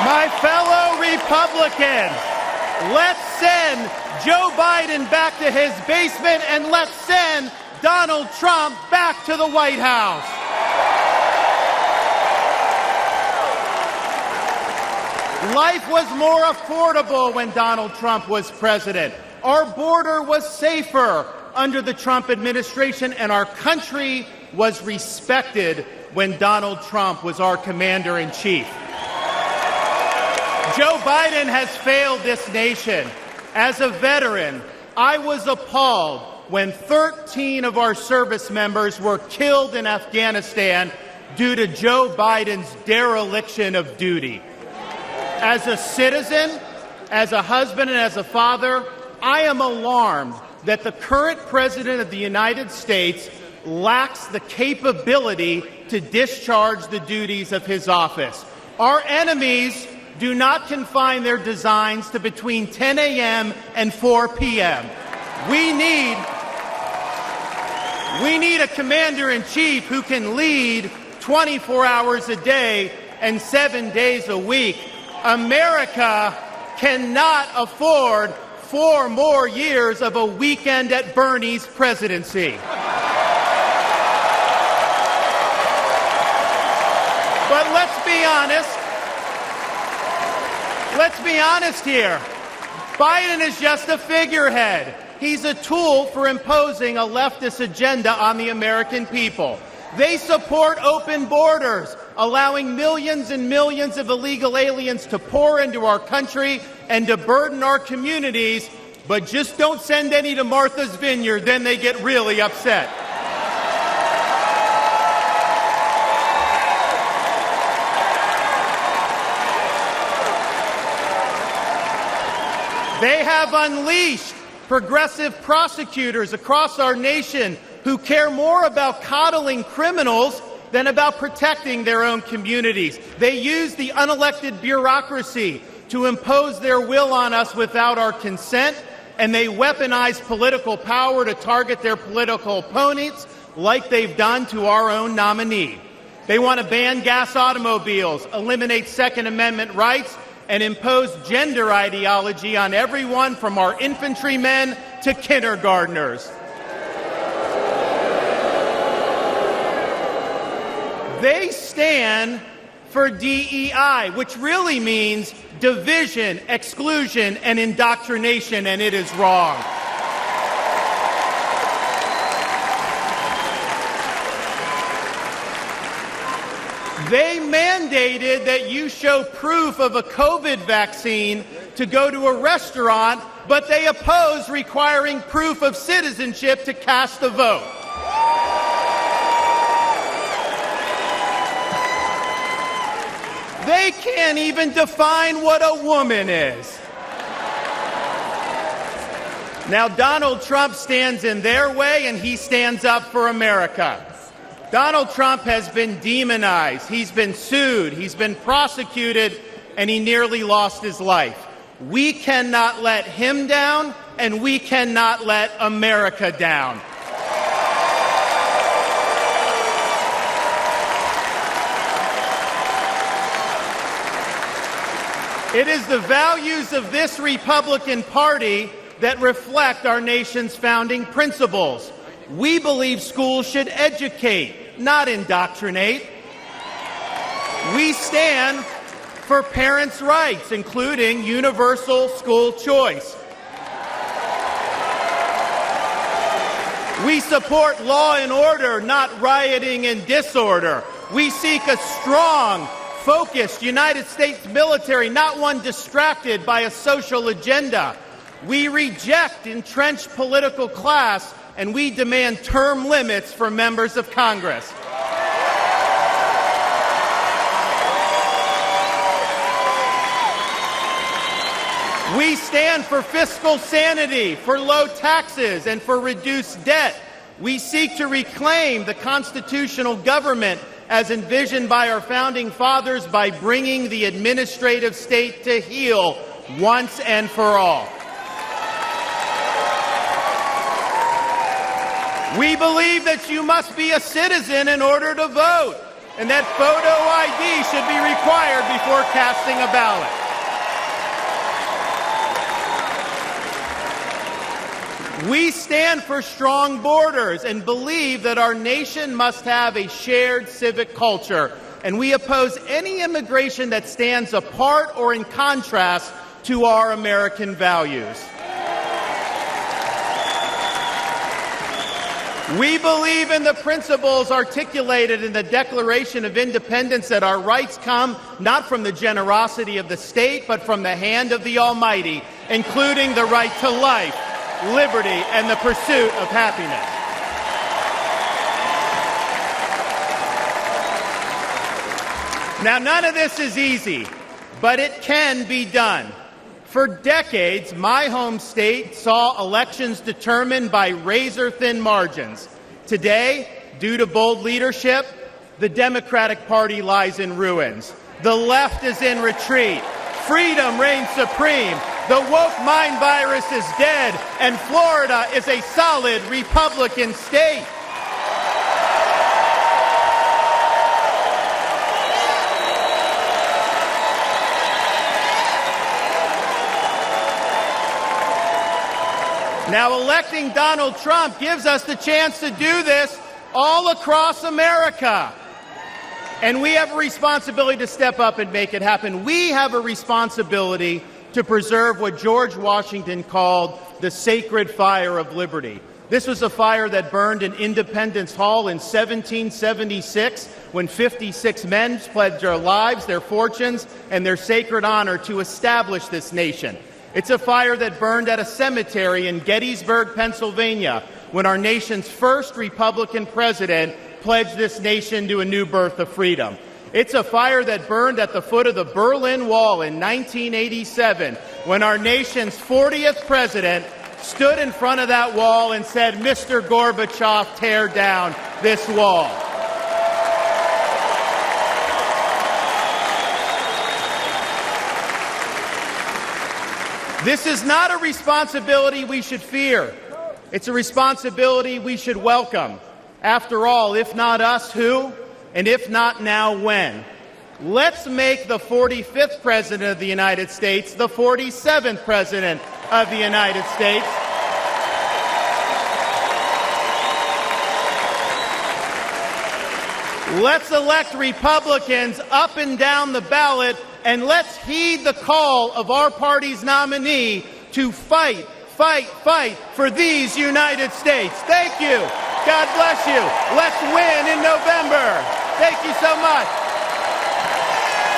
My fellow Republicans, let's send Joe Biden back to his basement and let's send Donald Trump back to the White House. Life was more affordable when Donald Trump was president. Our border was safer under the Trump administration, and our country was respected when Donald Trump was our commander-in-chief. Joe Biden has failed this nation. As a veteran, I was appalled when 13 of our service members were killed in Afghanistan due to Joe Biden's dereliction of duty. As a citizen, as a husband, and as a father, I am alarmed that the current President of the United States lacks the capability to discharge the duties of his office. Our enemies do not confine their designs to between 10 a.m. and 4 p.m. We need a commander-in-chief who can lead 24 hours a day and 7 days a week. America cannot afford 4 more years of a weekend at Bernie's presidency. But let's be honest. Let's be honest here. Biden is just a figurehead. He's a tool for imposing a leftist agenda on the American people. They support open borders, allowing millions and millions of illegal aliens to pour into our country and to burden our communities, but just don't send any to Martha's Vineyard, then they get really upset. They have unleashed progressive prosecutors across our nation who care more about coddling criminals than about protecting their own communities. They use the unelected bureaucracy to impose their will on us without our consent, and they weaponize political power to target their political opponents like they've done to our own nominee. They want to ban gas automobiles, eliminate Second Amendment rights, and impose gender ideology on everyone from our infantrymen to kindergartners. They stand for DEI, which really means division, exclusion, and indoctrination, and it is wrong. They mandated that you show proof of a COVID vaccine to go to a restaurant, but they oppose requiring proof of citizenship to cast a vote. They can't even define what a woman is. Now, Donald Trump stands in their way, and he stands up for America. Donald Trump has been demonized, he's been sued, he's been prosecuted, and he nearly lost his life. We cannot let him down, and we cannot let America down. It is the values of this Republican Party that reflect our nation's founding principles. We believe schools should educate, not indoctrinate. We stand for parents' rights, including universal school choice. We support law and order, not rioting and disorder. We seek a strong, focused United States military, not one distracted by a social agenda. We reject entrenched political class, and we demand term limits for members of Congress. We stand for fiscal sanity, for low taxes, and for reduced debt. We seek to reclaim the constitutional government as envisioned by our founding fathers by bringing the administrative state to heel once and for all. We believe that you must be a citizen in order to vote. and that photo ID should be required before casting a ballot. We stand for strong borders and believe that our nation must have a shared civic culture, and we oppose any immigration that stands apart or in contrast to our American values. We believe in the principles articulated in the Declaration of Independence that our rights come not from the generosity of the state, but from the hand of the Almighty, including the right to life, liberty, and the pursuit of happiness. Now, none of this is easy, but it can be done. For decades, my home state saw elections determined by razor-thin margins. Today, due to bold leadership, the Democratic Party lies in ruins. The left is in retreat. Freedom reigns supreme. The woke mind virus is dead, and Florida is a solid Republican state. Now, electing Donald Trump gives us the chance to do this all across America. And we have a responsibility to step up and make it happen. We have a responsibility to preserve what George Washington called the sacred fire of liberty. This was a fire that burned in Independence Hall in 1776 when 56 men pledged their lives, their fortunes, and their sacred honor to establish this nation. It's a fire that burned at a cemetery in Gettysburg, Pennsylvania, when our nation's first Republican president pledged this nation to a new birth of freedom. It's a fire that burned at the foot of the Berlin Wall in 1987, when our nation's 40th president stood in front of that wall and said, "Mr. Gorbachev, tear down this wall." This is not a responsibility we should fear. It's a responsibility we should welcome. After all, if not us, who? And if not now, when? Let's make the 45th President of the United States the 47th President of the United States. Let's elect Republicans up and down the ballot, and let's heed the call of our party's nominee to fight, fight, fight for these United States. Thank you. God bless you. Let's win in November. Thank you so much.